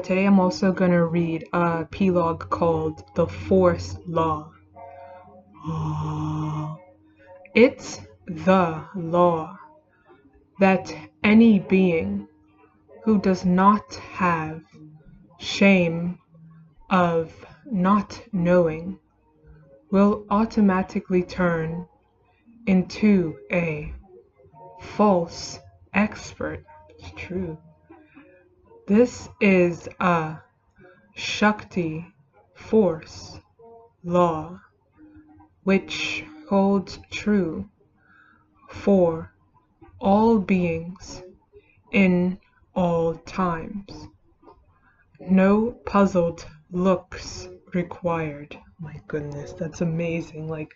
today I'm also gonna read a Plog called the Phorce Law. It's the law that any being who does not have shame of not knowing will automatically turn into a false expert. It's true. This is a Shakti force law which holds true for all beings in all times. No puzzled looks required. My goodness, that's amazing.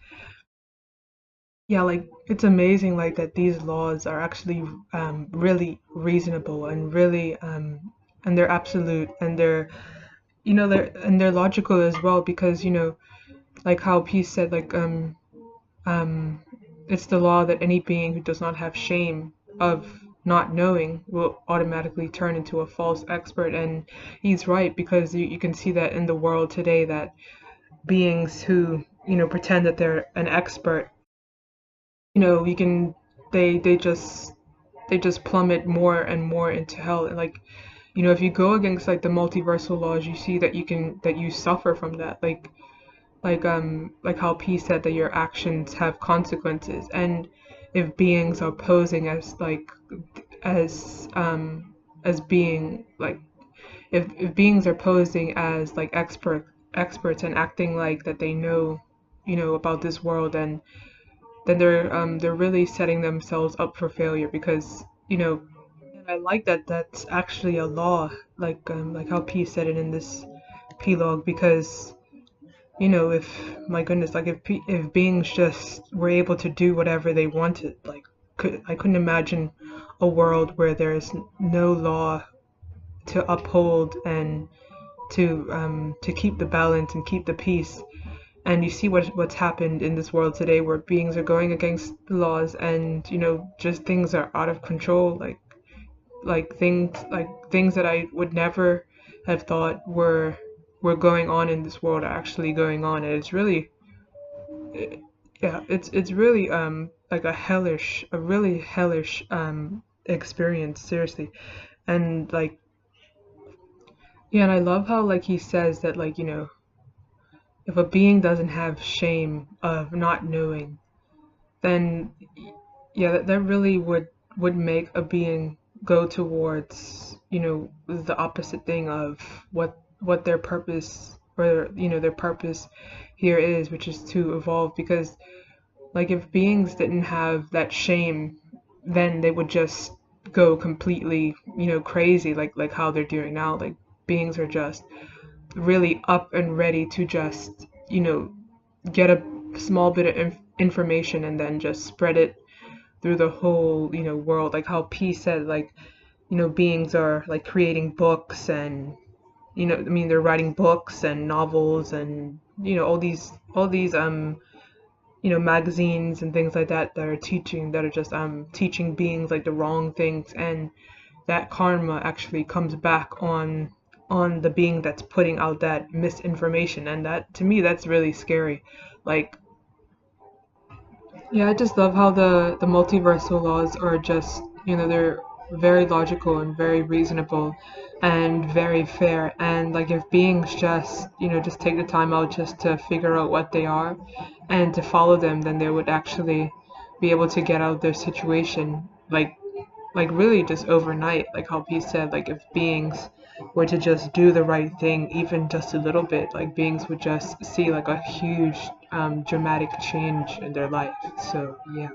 It's amazing that these laws are actually really reasonable and really and they're absolute, and they're logical as well, because like how Peace said, um it's the law that any being who does not have shame of not knowing will automatically turn into a false expert. And he's right, because you can see that in the world today, that beings who pretend that they're an expert, you can they just plummet more and more into hell. And if you go against the multiversal laws, you see that you suffer from that, like how P said that your actions have consequences. And if beings are posing as being if beings are posing as experts and acting like that they know about this world, then they're really setting themselves up for failure, because and I like that that's actually a law, like how P said it in this Plog, because if, my goodness, if beings just were able to do whatever they wanted, I couldn't imagine a world where there's no law to uphold and to keep the balance and keep the peace. And you see what's happened in this world today, where beings are going against the laws, and just things are out of control, things that I would never have thought were going on in this world are actually going on. And it's really, yeah, it's really like a really hellish experience, seriously. And yeah, and I love how he says that if a being doesn't have shame of not knowing, then yeah, that really would make a being go towards the opposite thing of what their purpose, or their purpose here is, which is to evolve. Because if beings didn't have that shame, then they would just go completely crazy, like how they're doing now. Beings are just really up and ready to just get a small bit of information and then just spread it through the whole world, like how P said, beings are creating books, and they're writing books and novels, and all these magazines and things like that that are just teaching beings the wrong things. And that karma actually comes back on the being that's putting out that misinformation. And that, to me, that's really scary. Yeah, I just love how the multiversal laws are just, they're very logical and very reasonable and very fair. And if beings just take the time out just to figure out what they are and to follow them, then they would actually be able to get out of their situation, really just overnight. Like how P said, if beings were to just do the right thing, even just a little bit, beings would just see a huge dramatic change in their life. So yeah.